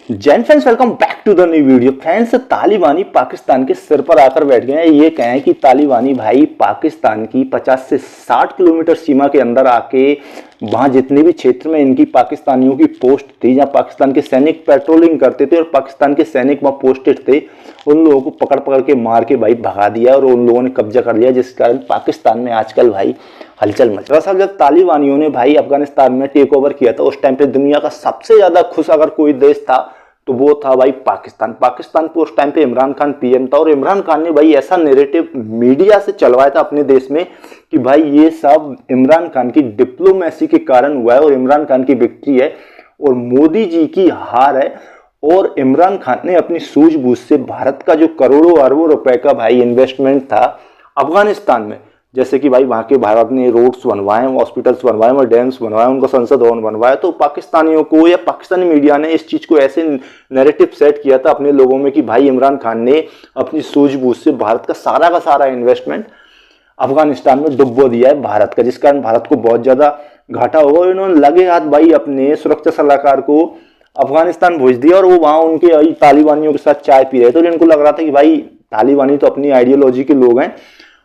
Jain friends, welcome back to the new video. Friends, तालिबानी पाकिस्तान के सिर पर आकर बैठ गए हैं। ये कहें कि तालिबानी भाई पाकिस्तान की 50 से 60 किलोमीटर सीमा के अंदर आके वहां जितने भी क्षेत्र में इनकी पाकिस्तानियों की पोस्ट थी, जहां पाकिस्तान के सैनिक पेट्रोलिंग करते थे और पाकिस्तान के सैनिक वहां पोस्टेड थे, उन लोगों को पकड़ पकड़ के मार के भाई भगा दिया और उन लोगों ने कब्जा कर लिया, जिस कारण पाकिस्तान में आजकल भाई हलचल मच। दरअसल जब तालिबानियों ने भाई अफगानिस्तान में टेक ओवर किया था, उस टाइम पे दुनिया का सबसे ज्यादा खुश अगर कोई देश था तो वो था भाई पाकिस्तान। पाकिस्तान पे उस टाइम पे इमरान खान पीएम था और इमरान खान ने भाई ऐसा नैरेटिव मीडिया से चलवाया था अपने देश में कि भाई ये सब इमरान खान की डिप्लोमेसी के कारण हुआ है और इमरान खान की विक्ट्री है और मोदी जी की हार है। और इमरान खान ने अपनी सूझबूझ से भारत का जो करोड़ों अरबों रुपए का भाई इन्वेस्टमेंट था अफगानिस्तान में, जैसे कि भाई वहां के भारत ने रोड्स बनवाए, हॉस्पिटल्स बनवाए और डैम्स बनवाए, उनका संसद भवन बनवाया, तो पाकिस्तानियों को या पाकिस्तानी मीडिया ने इस चीज को ऐसे नैरेटिव सेट किया था अपने लोगों में कि भाई इमरान खान ने अपनी सूझबूझ से भारत का सारा इन्वेस्टमेंट अफगानिस्तान में डुबो दिया है भारत का, जिस कारण भारत को बहुत ज्यादा घाटा होगा। इन्होंने लगे हाथ भाई अपने सुरक्षा सलाहकार को अफगानिस्तान भेज दिया और वो वहां उनके तालिबानियों के साथ चाय पी रहे थे। तो इनको लग रहा था कि भाई तालिबानी तो अपनी आइडियोलॉजी के लोग हैं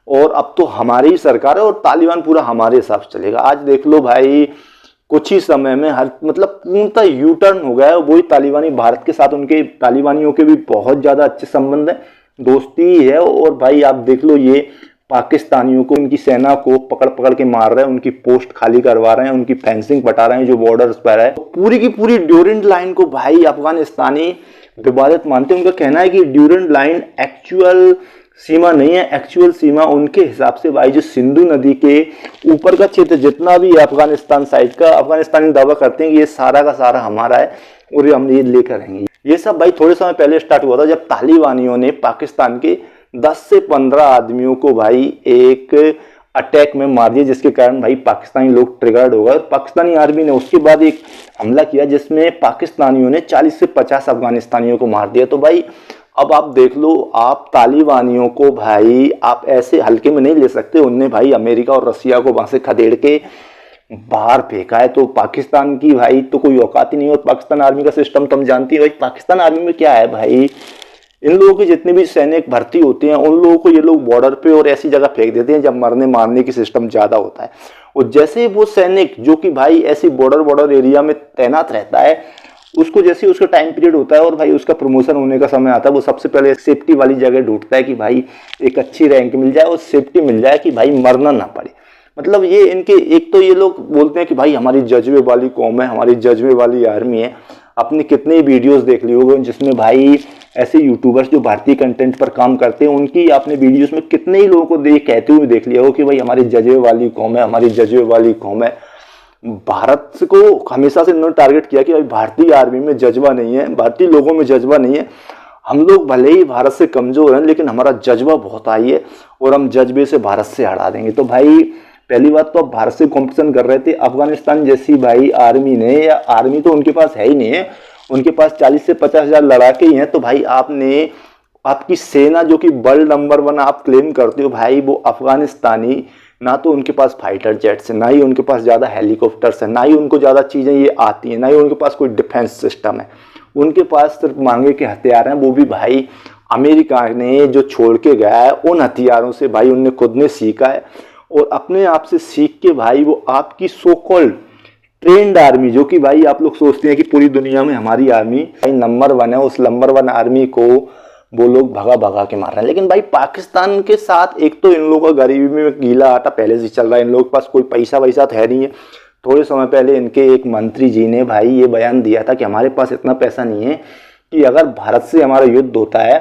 और अब तो हमारी ही सरकार है और तालिबान पूरा हमारे हिसाब से चलेगा। आज देख लो भाई, कुछ ही समय में हर मतलब पूर्णतः यू टर्न हो गया है। वही तालिबानी भारत के साथ, उनके तालिबानियों के भी बहुत ज्यादा अच्छे संबंध है, दोस्ती है। और भाई आप देख लो, ये पाकिस्तानियों को, उनकी सेना को पकड़ पकड़ के मार रहे हैं, उनकी पोस्ट खाली करवा रहे हैं, उनकी फेंसिंग बटा रहे हैं जो बॉर्डर्स पर है। पूरी की पूरी ड्यूरेंट लाइन को भाई अफगानिस्तानी विवादित मानते हैं। उनका कहना है कि ड्यूरेंट लाइन एक्चुअल सीमा नहीं है, एक्चुअल सीमा उनके हिसाब से भाई जो सिंधु नदी के ऊपर का क्षेत्र जितना भी है अफगानिस्तान साइड का, अफगानिस्तानी दावा करते हैं कि ये सारा का सारा हमारा है और हम ये लेकर रहेंगे। ये सब भाई थोड़े समय पहले स्टार्ट हुआ था जब तालिबानियों ने पाकिस्तान के 10 से 15 आदमियों को भाई एक अटैक में मार दिया, जिसके कारण भाई पाकिस्तानी लोग ट्रिगर्ड हो गए। पाकिस्तानी आर्मी ने उसके बाद एक हमला किया जिसमें पाकिस्तानियों ने 40 से 50 अफगानिस्तानियों को मार दिया। तो भाई अब आप देख लो, आप तालिबानियों को भाई आप ऐसे हल्के में नहीं ले सकते। उनने भाई अमेरिका और रसिया को वहां से खदेड़ के बाहर फेंका है, तो पाकिस्तान की भाई तो कोई औकात ही नहीं। और पाकिस्तान आर्मी का सिस्टम तुम जानती है भाई, पाकिस्तान आर्मी में क्या है भाई, इन लोगों के जितने भी सैनिक भर्ती होते हैं उन लोगों को ये लोग बॉर्डर पे और ऐसी जगह फेंक देते हैं जब मरने मारने की सिस्टम ज्यादा होता है। और जैसे वो सैनिक जो कि भाई ऐसी बॉर्डर एरिया में तैनात रहता है, उसको जैसे उसका टाइम पीरियड होता है और भाई उसका प्रमोशन होने का समय आता है, वो सबसे पहले सेफ्टी वाली जगह ढूंढता है कि भाई एक अच्छी रैंक मिल जाए और सेफ्टी मिल जाए कि भाई मरना ना पड़े। मतलब ये इनके, एक तो ये लोग बोलते हैं कि भाई हमारी जज्बे वाली कौम है, हमारी जज्बे वाली आर्मी है। अपने कितने वीडियोस देख लिए होंगे जिसमें भाई ऐसे यूट्यूबर्स जो भारतीय कंटेंट पर काम करते हैं, उनकी आपने वीडियोस में कितने ही लोगों को कहते हुए देख लिया हो कि भाई हमारी जज्बे वाली कौम है, हमारी जज्बे वाली कौम है। भारत को हमेशा से इन्होंने टारगेट किया कि भाई भारतीय आर्मी में जज्बा नहीं है, भारतीय लोगों में जज्बा नहीं है। हम लोग भले ही भारत से कमजोर हैं लेकिन हमारा जज्बा बहुत हाई है और हम जज्बे से भारत से हरा देंगे। तो भाई पहली बात तो अब भारत से कंपटीशन कर रहे थे अफगानिस्तान जैसी भाई आर्मी ने, या आर्मी तो उनके पास है ही नहीं है, उनके पास 40 से 50 हजार लड़ाके ही हैं। तो भाई आपने आपकी सेना जो कि वर्ल्ड नंबर 1 आप क्लेम करते हो, भाई वो अफगानिस्तानी, ना तो उनके पास फाइटर जेट्स है, ना ही उनके पास ज्यादा हेलीकॉप्टर्स है, ना ही उनको ज्यादा चीजें ये आती हैं, ना ही उनके पास कोई डिफेंस सिस्टम है। उनके पास सिर्फ मांगे के हथियार हैं, वो भी भाई अमेरिका ने जो छोड़ के गया है उन हथियारों से भाई उनने खुद ने सीखा है और अपने आप से सीख के भाई वो आपकी सो कॉल्ड ट्रेंड आर्मी, जो कि भाई आप लोग सोचते हैं कि पूरी दुनिया में हमारी आर्मी भाई नंबर 1 है, उस नंबर 1 आर्मी को वो लोग भगा भगा के मार रहे हैं। लेकिन भाई पाकिस्तान के साथ एक तो इन लोगों का गरीबी में गीला आटा पहले से चल रहा है, इन लोगों के पास कोई पैसा वैसा तो है नहीं है। थोड़े समय पहले इनके एक मंत्री जी ने भाई ये बयान दिया था कि हमारे पास इतना पैसा नहीं है कि अगर भारत से हमारा युद्ध होता है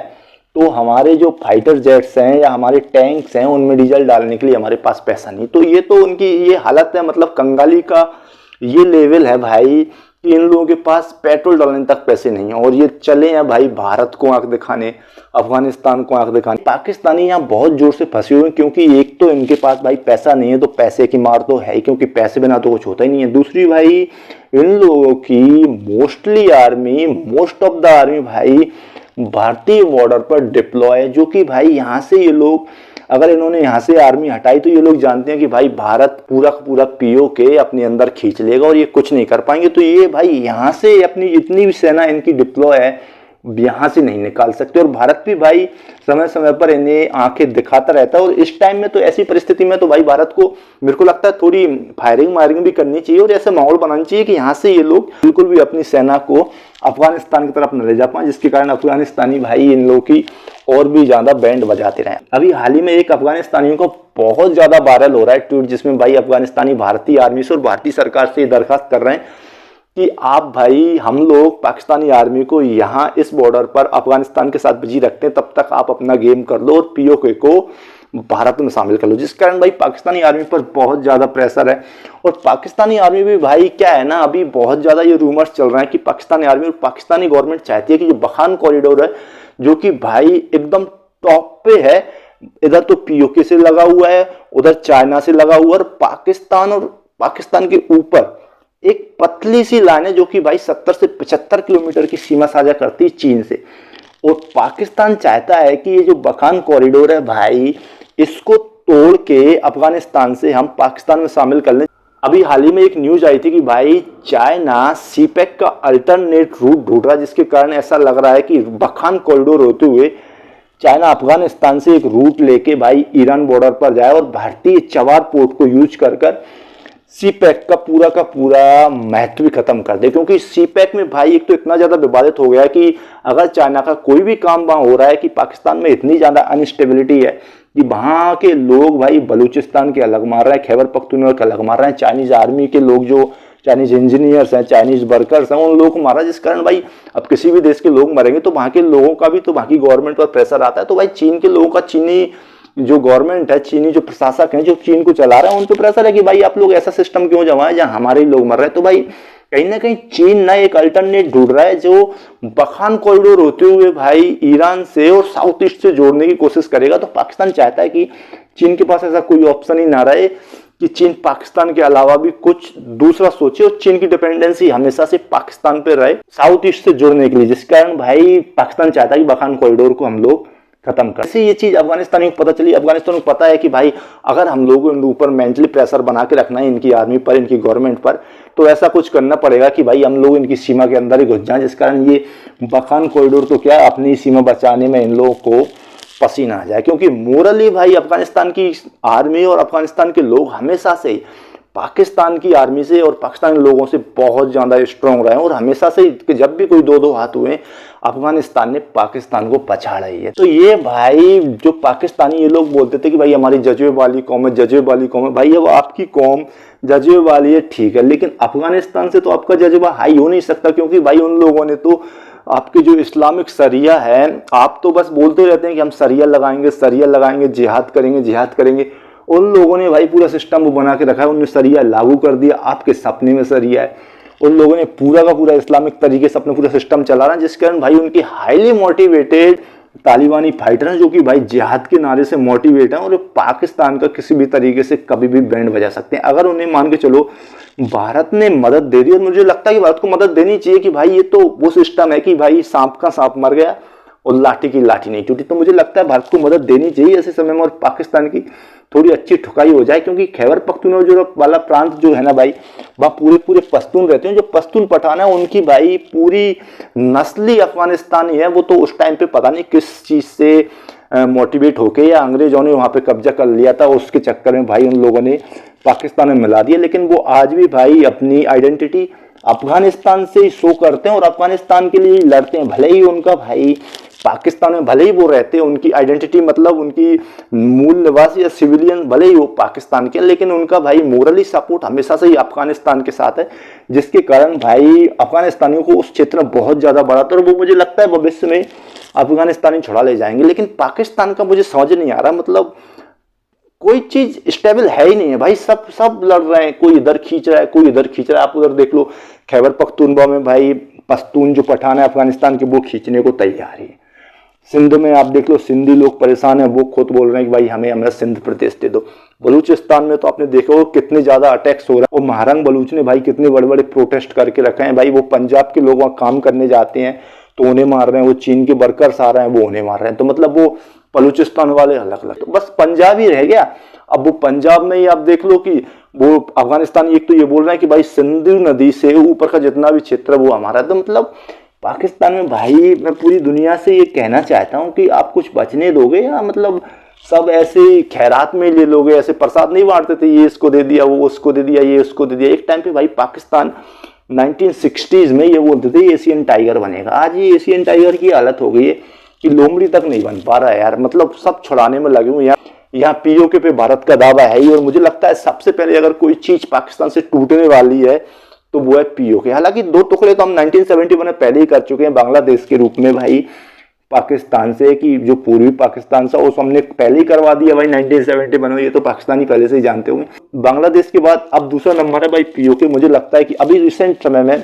तो हमारे जो फाइटर जेट्स हैं या हमारे टैंक्स हैं उनमें डीजल डालने के लिए हमारे पास पैसा नहीं। तो ये तो उनकी ये हालत है, मतलब कंगाली का ये लेवल है भाई कि इन लोगों के पास पेट्रोल डालने तक पैसे नहीं है और ये चले हैं भाई भारत को आंख दिखाने, अफगानिस्तान को आंख दिखाने। पाकिस्तानी यहाँ बहुत जोर से फंसे हुए हैं क्योंकि एक तो इनके पास भाई पैसा नहीं है, तो पैसे की मार तो है ही क्योंकि पैसे बिना तो कुछ होता ही नहीं है। दूसरी भाई इन लोगों की mostly army, most of the army भाई भारतीय बॉर्डर पर डिप्लॉय है, जो कि भाई यहाँ से ये लोग अगर इन्होंने यहाँ से आर्मी हटाई तो ये लोग जानते हैं कि भाई भारत पूरा का पूरा पीओके अपने अंदर खींच लेगा और ये कुछ नहीं कर पाएंगे। तो ये भाई यहाँ से अपनी जितनी भी सेना इनकी डिप्लॉय है यहाँ से नहीं निकाल सकते। और भारत भी भाई समय समय पर इन्हें आंखें दिखाता रहता है। और इस टाइम में तो ऐसी परिस्थिति में तो भाई भारत को मेरे को लगता है थोड़ी फायरिंग भी करनी चाहिए और ऐसा माहौल बनाना चाहिए कि यहाँ से ये लोग बिल्कुल भी अपनी सेना को अफगानिस्तान की तरफ न ले जा पाए, जिसके कारण अफगानिस्तानी भाई इन लोगों की और भी ज्यादा बैंड बजाते रहे। अभी हाल ही में एक अफगानिस्तानियों को बहुत ज्यादा वायरल हो रहा है ट्वीट, जिसमें भाई अफगानिस्तानी भारतीय आर्मी से और भारतीय सरकार से दरखास्त कर रहे हैं कि आप भाई हम लोग पाकिस्तानी आर्मी को यहाँ इस बॉर्डर पर अफगानिस्तान के साथ बिजी रखते हैं, तब तक आप अपना गेम कर लो और पीओके को भारत में शामिल कर लो। जिस कारण भाई पाकिस्तानी आर्मी पर बहुत ज्यादा प्रेशर है। और पाकिस्तानी आर्मी भी भाई क्या है ना, अभी बहुत ज्यादा ये रूमर्स चल रहे हैं कि पाकिस्तानी आर्मी और पाकिस्तानी गवर्नमेंट चाहती है कि जो बखान कॉरिडोर है जो कि भाई एकदम टॉप पे है, इधर तो पीओके से लगा हुआ है, उधर चाइना से लगा हुआ है, और पाकिस्तान के ऊपर एक पतली सी लाइन है जो कि भाई 70 से 75 किलोमीटर की सीमा साझा करती है चीन से। और पाकिस्तान चाहता है कि ये जो बखान कॉरिडोर है भाई इसको तोड़ के अफगानिस्तान से हम पाकिस्तान में शामिल कर लें। अभी हाल ही में एक न्यूज आई थी कि भाई चाइना सीपैक का अल्टरनेट रूट ढूंढ रहा है, जिसके कारण ऐसा लग रहा है कि बखान कॉरिडोर होते हुए चाइना अफगानिस्तान से एक रूट लेके भाई ईरान बॉर्डर पर जाए और भारतीय चबार पोर्ट को यूज कर सीपैक का पूरा महत्व भी खत्म कर दे। क्योंकि सीपैक में भाई एक तो इतना ज्यादा विवादित हो गया कि अगर चाइना का कोई भी काम वहां हो रहा है कि पाकिस्तान में इतनी ज्यादा अनस्टेबिलिटी है कि वहां के लोग भाई बलूचिस्तान के अलग मार रहे हैं, खैबर पख्तूनख्वा के अलग मार रहे हैं, चाइनीज आर्मी के लोग जो चाइनीज इंजीनियर्स हैं, चाइनीज वर्कर्स हैं, उन लोगों को मारा। जिस कारण भाई अब किसी भी देश के लोग मरेंगे तो वहां के लोगों का भी तो वहां की गवर्नमेंट पर प्रेशर आता है। तो भाई चीन के लोगों का चीनी जो गवर्नमेंट है, चीनी जो प्रशासक हैं जो चीन को चला रहे हैं, उन पर प्रेशर है कि भाई आप लोग ऐसा सिस्टम क्यों जमाए जहां हमारे लोग मर रहे हैं। तो भाई कहीं ना कहीं चीन ना एक अल्टरनेट ढूंढ रहा है जो बखान कॉरिडोर होते हुए भाई ईरान से और साउथ ईस्ट से जोड़ने की कोशिश करेगा। तो पाकिस्तान चाहता है कि चीन के पास ऐसा कोई ऑप्शन ही ना रहे कि चीन पाकिस्तान के अलावा भी कुछ दूसरा सोचे और चीन की डिपेंडेंसी हमेशा से पाकिस्तान पे रहे साउथ ईस्ट से जुड़ने के लिए। जिस कारण भाई पाकिस्तान चाहता है कि बखान कॉरिडोर को हम लोग खत्म कर। ऐसे ये चीज अफगानिस्तान को पता चली। अफगानिस्तान को पता है कि भाई अगर हम लोगों के ऊपर मेंटली प्रेशर बना के रखना है इनकी आर्मी पर, इनकी गवर्नमेंट पर, तो ऐसा कुछ करना पड़ेगा कि भाई हम लोग इनकी सीमा के अंदर ही घुस जाएं। जिस कारण ये बखान कॉरिडोर तो क्या अपनी सीमा बचाने में इन लोगों को पसीना आ जाए। क्योंकि मोरली भाई अफगानिस्तान की आर्मी और अफगानिस्तान के लोग हमेशा से पाकिस्तान की आर्मी से और पाकिस्तानी लोगों से बहुत ज्यादा स्ट्रांग रहे हैं और हमेशा से जब भी कोई दो हाथ हुए अफगानिस्तान ने पाकिस्तान को पछाड़ा ही है। तो ये भाई जो पाकिस्तानी ये लोग बोलते थे कि भाई हमारी जज्बे वाली कौम है, जज्बे वाली कौम है, भाई अब आपकी कौम जज्बे वाली है ठीक है, लेकिन अफगानिस्तान से तो आपका जज्बा हाई हो नहीं सकता। क्योंकि भाई उन लोगों ने तो आपकी जो इस्लामिक सरिया है, आप तो बस बोलते रहते हैं कि हम सरिया लगाएंगे, जिहाद करेंगे। उन लोगों ने भाई पूरा सिस्टम वो बना के रखा है, उन्होंने सरिया लागू कर दिया, आपके सपने में सरिया है। उन लोगों ने पूरा का पूरा इस्लामिक तरीके से अपना पूरा सिस्टम चला रहा है, जिस कारण भाई उनकी हाईली मोटिवेटेड तालिबानी फाइटर हैं जो कि भाई जिहाद के नारे से मोटिवेट हैं और पाकिस्तान का किसी भी तरीके से कभी भी बैंड बजा सकते हैं। अगर उन्हें मान के चलो भारत ने मदद दे दी, और मुझे लगता है कि भारत को मदद देनी चाहिए कि भाई ये तो वो सिस्टम है कि भाई सांप का सांप मर गया और लाठी की लाठी नहीं टूटी। तो मुझे लगता है भारत को मदद देनी चाहिए ऐसे समय में और पाकिस्तान की थोड़ी अच्छी ठुकाई हो जाए। क्योंकि खैबर पख्तूनख्वा वाला प्रांत जो है ना भाई, वहाँ पूरे पश्तून रहते हैं। जो पश्तून पठान है उनकी भाई पूरी नस्ली अफगानिस्तानी है। वो तो उस टाइम पे पता नहीं किस चीज से मोटिवेट होके या अंग्रेजों ने वहां पे कब्जा कर लिया था, उसके चक्कर में भाई उन लोगों ने पाकिस्तान में मिला दिया। लेकिन वो आज भी भाई अपनी आइडेंटिटी अफगानिस्तान से ही शो करते हैं और अफगानिस्तान के लिए लड़ते हैं। भले ही उनका भाई पाकिस्तान में भले ही वो रहते हैं, उनकी आइडेंटिटी मतलब उनकी मूल निवासी या सिविलियन भले ही वो पाकिस्तान के, लेकिन उनका भाई मोरली सपोर्ट हमेशा से ही अफगानिस्तान के साथ है। जिसके कारण भाई अफगानिस्तानियों को उस क्षेत्र में बहुत ज्यादा बड़ा था और वो मुझे लगता है भविष्य में अफगानिस्तानी छुड़ा ले जाएंगे। लेकिन पाकिस्तान का मुझे समझ नहीं आ रहा, मतलब कोई चीज स्टेबल है ही नहीं है भाई। सब लड़ रहे हैं, कोई इधर खींच रहा है, कोई इधर खींच रहा है। आप उधर देख लो खैबर पख्तूनख्वा में भाई पश्तून जो पठान है अफगानिस्तान के, वो खींचने को तैयार है। सिंध में आप देख लो सिंधी लोग परेशान है, वो खुद बोल रहे हैं कि भाई हमें सिंध प्रदेश दे दो। बलूचिस्तान में तो आपने देखा हो कितने ज्यादा अटैक्स हो रहा है। वो महारंग बलूच ने भाई कितने बड़े बड़े प्रोटेस्ट करके रखे हैं। भाई वो पंजाब के लोग वहाँ काम करने जाते हैं तो उन्हें मार रहे हैं, वो चीन के वर्कर्स आ रहे हैं वो उन्हें मार रहे हैं। तो मतलब वो बलूचिस्तान वाले अलग अलग, तो बस पंजाब ही रह गया। अब वो पंजाब में ही आप देख लो कि वो अफगानिस्तान एक तो ये बोल रहे हैं कि भाई सिंधु नदी से ऊपर का जितना भी क्षेत्र है वो हमारा। तो मतलब पाकिस्तान में भाई मैं पूरी दुनिया से ये कहना चाहता हूँ कि आप कुछ बचने दोगे या मतलब सब ऐसे खैरात में ले लोगे? ऐसे प्रसाद नहीं बांटते थे, ये इसको दे दिया, वो उसको दे दिया, ये उसको दे दिया। एक टाइम पे भाई पाकिस्तान 1960s में ये बोलते थे एशियन टाइगर बनेगा। आज ये एशियन टाइगर की हालत हो गई है कि लोमड़ी तक नहीं बन पा रहा है यार। मतलब सब छुड़ाने में लगे हुए हैं। यहाँ पीओके पे भारत का दावा है ही, और मुझे लगता है सबसे पहले अगर कोई चीज पाकिस्तान से टूटने वाली है तो वो है पीओके। हालांकि 2 टुकड़े तो हम 1971 में पहले ही कर चुके हैं बांग्लादेश के रूप में भाई पाकिस्तान से, कि जो पूर्वी पाकिस्तान था उस हमने पहले ही करवा दिया भाई 1971 में। ये तो पाकिस्तानी पहले से ही जानते होंगे। बांग्लादेश के बाद अब दूसरा नंबर है भाई पीओके। मुझे लगता है कि अभी रिसेंट समय में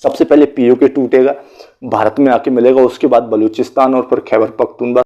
सबसे पहले पीओके टूटेगा, भारत में आके मिलेगा, उसके बाद बलूचिस्तान और फिर खैबर पख्तूनख्वा।